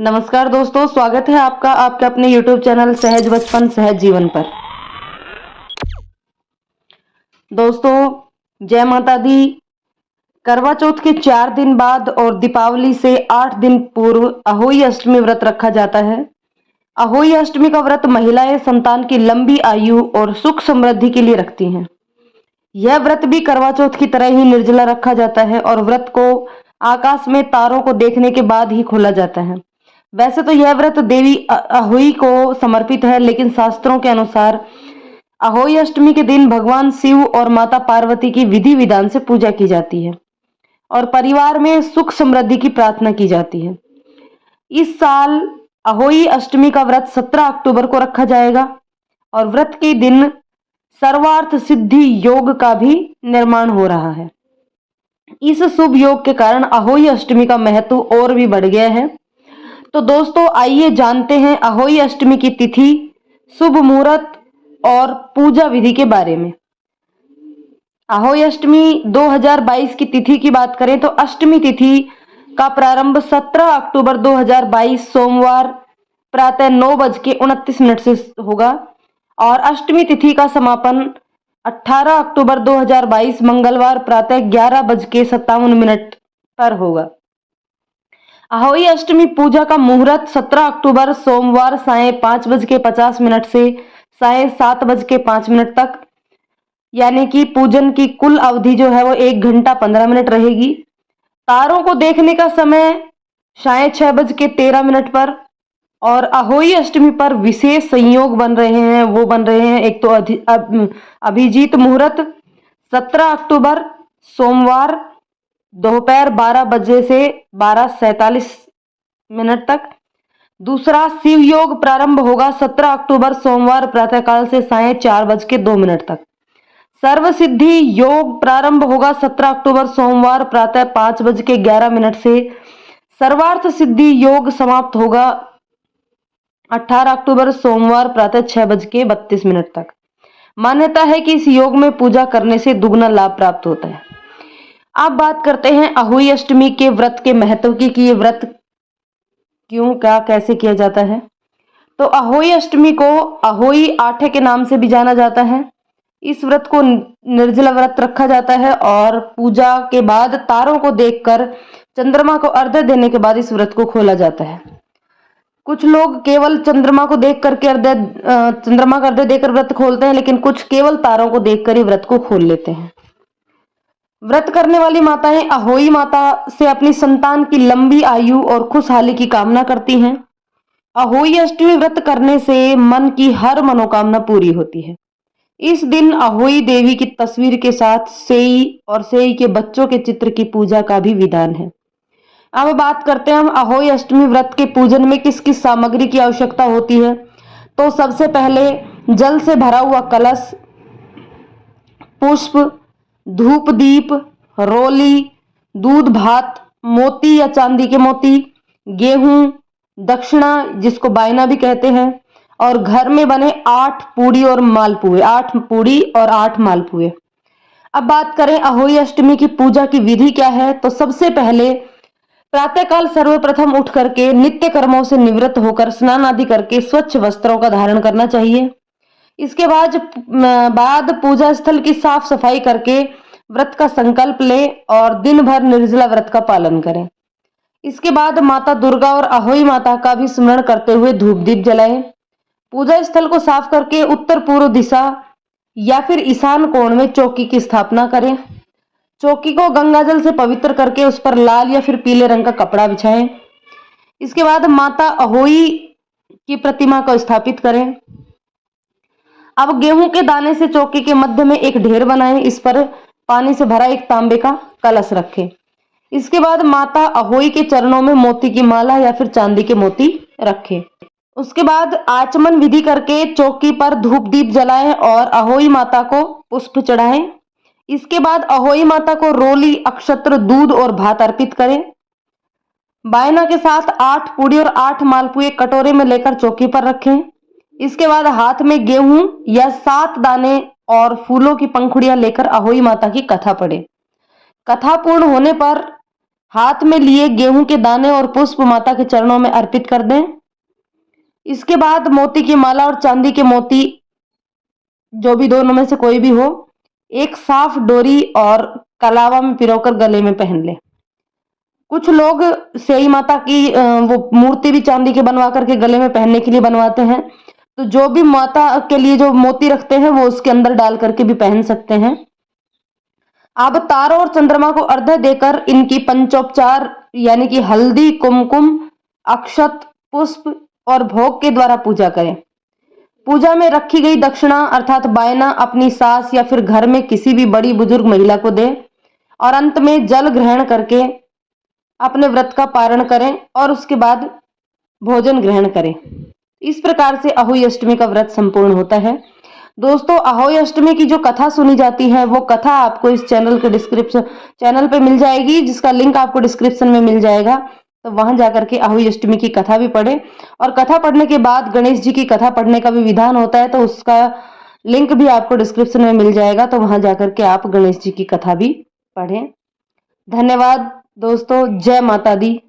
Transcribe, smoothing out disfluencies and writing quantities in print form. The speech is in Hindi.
नमस्कार दोस्तों, स्वागत है आपका आपके अपने YouTube चैनल सहज बचपन सहज जीवन पर। दोस्तों, जय माता दी। करवा चौथ के 4 दिन बाद और दीपावली से 8 दिन पूर्व अहोई अष्टमी व्रत रखा जाता है। अहोई अष्टमी का व्रत महिलाएं संतान की लंबी आयु और सुख समृद्धि के लिए रखती हैं। यह व्रत भी करवा चौथ की तरह ही निर्जला रखा जाता है और व्रत को आकाश में तारों को देखने के बाद ही खोला जाता है। वैसे तो यह व्रत देवी अहोई को समर्पित है, लेकिन शास्त्रों के अनुसार अहोई अष्टमी के दिन भगवान शिव और माता पार्वती की विधि विधान से पूजा की जाती है और परिवार में सुख समृद्धि की प्रार्थना की जाती है। इस साल अहोई अष्टमी का व्रत 17 अक्टूबर को रखा जाएगा और व्रत के दिन सर्वार्थ सिद्धि योग का भी निर्माण हो रहा है। इस शुभ योग के कारण अहोई अष्टमी का महत्व और भी बढ़ गया है। तो दोस्तों, आइए जानते हैं अहोई अष्टमी की तिथि, शुभ मुहूर्त और पूजा विधि के बारे में। अहोई अष्टमी 2022 की तिथि की बात करें तो अष्टमी तिथि का प्रारंभ 17 अक्टूबर 2022 सोमवार प्रातः 9:29 से होगा और अष्टमी तिथि का समापन 18 अक्टूबर 2022 मंगलवार प्रातः 11:57 पर होगा। अहोई अष्टमी पूजा का मुहूर्त 17 अक्टूबर सोमवार सायं 5:50 से सायं 7:05 तक, यानी कि पूजन की कुल अवधि जो है वो 1 घंटा 15 मिनट रहेगी। तारों को देखने का समय सायं 6:13 पर और अहोई अष्टमी पर विशेष संयोग बन रहे हैं, वो बन रहे हैं। एक तो अभिजीत मुहूर्त 17 अक्टूबर सोमवार दोपहर 12 बजे से 12:47 तक। दूसरा शिव योग प्रारंभ होगा 17 अक्टूबर सोमवार प्रातःकाल से सायं 4:02 तक। सर्व सिद्धि योग प्रारंभ होगा 17 अक्टूबर सोमवार प्रातः 5:11 से। सर्वार्थ सिद्धि योग समाप्त होगा 18 अक्टूबर सोमवार प्रातः 6:32 तक। मान्यता है कि इस योग में पूजा करने से दुगना लाभ प्राप्त होता है। अब बात करते हैं अहोई अष्टमी के व्रत के महत्व की कि ये व्रत क्यों, क्या, कैसे किया जाता है। तो अहोई अष्टमी को अहोई आठे के नाम से भी जाना जाता है। इस व्रत को निर्जला व्रत रखा जाता है और पूजा के बाद तारों को देखकर चंद्रमा को अर्घ्य देने के बाद इस व्रत को खोला जाता है। कुछ लोग केवल चंद्रमा को देख करके चंद्रमा का अर्घ्य देकर व्रत खोलते हैं, लेकिन कुछ केवल तारों को देखकर ही व्रत को खोल लेते हैं। व्रत करने वाली माताएं अहोई माता से अपनी संतान की लंबी आयु और खुशहाली की कामना करती हैं। अहोई अष्टमी व्रत करने से मन की हर मनोकामना पूरी होती है। इस दिन अहोई देवी की तस्वीर के साथ सेई और सेई के बच्चों के चित्र की पूजा का भी विधान है। अब बात करते हैं हम अहोई अष्टमी व्रत के पूजन में किस किस सामग्री की आवश्यकता होती है। तो सबसे पहले जल से भरा हुआ कलश, पुष्प, धूप दीप, रोली, दूध भात, मोती या चांदी के मोती, गेहूं, दक्षिणा जिसको बायना भी कहते हैं, और घर में बने 8 पूड़ी और मालपुए, 8 पूड़ी और 8 मालपुए। अब बात करें अहोई अष्टमी की पूजा की विधि क्या है। तो सबसे पहले प्रातःकाल सर्वप्रथम उठ करके नित्य कर्मों से निवृत्त होकर स्नान आदि करके स्वच्छ वस्त्रों का धारण करना चाहिए। इसके बाद पूजा स्थल की साफ सफाई करके व्रत का संकल्प ले और दिन भर निर्जला व्रत का पालन करें। इसके बाद माता दुर्गा और अहोई माता का भी स्मरण करते हुए धूप दीप जलाएं। पूजा स्थल को साफ करके उत्तर पूर्व दिशा या फिर ईशान कोण में चौकी की स्थापना करें। चौकी को गंगा जल से पवित्र करके उस पर लाल या फिर पीले रंग का कपड़ा बिछाएं। इसके बाद माता अहोई की प्रतिमा को स्थापित करें। अब गेहूं के दाने से चौकी के मध्य में एक ढेर बनाएं। इस पर पानी से भरा एक तांबे का कलश रखें। इसके बाद माता अहोई के चरणों में मोती की माला या फिर चांदी के मोती रखें। उसके बाद आचमन विधि करके चौकी पर धूप दीप जलाएं और अहोई माता को पुष्प चढ़ाएं। इसके बाद अहोई माता को रोली, अक्षत्र, दूध और भात अर्पित करें। बायना के साथ 8 पूड़ी और 8 मालपुए कटोरे में लेकर चौकी पर रखें। इसके बाद हाथ में गेहूं या 7 दाने और फूलों की पंखुड़ियां लेकर अहोई माता की कथा पढ़ें। कथा पूर्ण होने पर हाथ में लिए गेहूं के दाने और पुष्प माता के चरणों में अर्पित कर दें। इसके बाद मोती की माला और चांदी के मोती, जो भी दोनों में से कोई भी हो, एक साफ डोरी और कलावा में पिरोकर गले में पहन ले। कुछ लोग सेई माता की वो मूर्ति भी चांदी के बनवा करके गले में पहनने के लिए बनवाते हैं। तो जो भी माता के लिए जो मोती रखते हैं वो उसके अंदर डाल करके भी पहन सकते हैं। अब तारों और चंद्रमा को अर्घ्य देकर इनकी पंचोपचार यानी कि हल्दी, कुमकुम, अक्षत, पुष्प और भोग के द्वारा पूजा करें। पूजा में रखी गई दक्षिणा अर्थात बायना अपनी सास या फिर घर में किसी भी बड़ी बुजुर्ग महिला को दें और अंत में जल ग्रहण करके अपने व्रत का पारण करें और उसके बाद भोजन ग्रहण करें। इस प्रकार से अहोई अष्टमी का व्रत संपूर्ण होता है। दोस्तों, अहोई अष्टमी की जो कथा सुनी जाती है वो कथा आपको इस चैनल पे मिल जाएगी, जिसका लिंक आपको डिस्क्रिप्शन में मिल जाएगा। तो वहां जाकर के अहोई अष्टमी की कथा भी पढ़े और कथा पढ़ने के बाद गणेश जी की कथा पढ़ने का भी विधान होता है, तो उसका लिंक भी आपको डिस्क्रिप्शन में मिल जाएगा। तो वहां जाकर के आप गणेश जी की कथा भी पढ़ें। धन्यवाद दोस्तों, जय माता दी।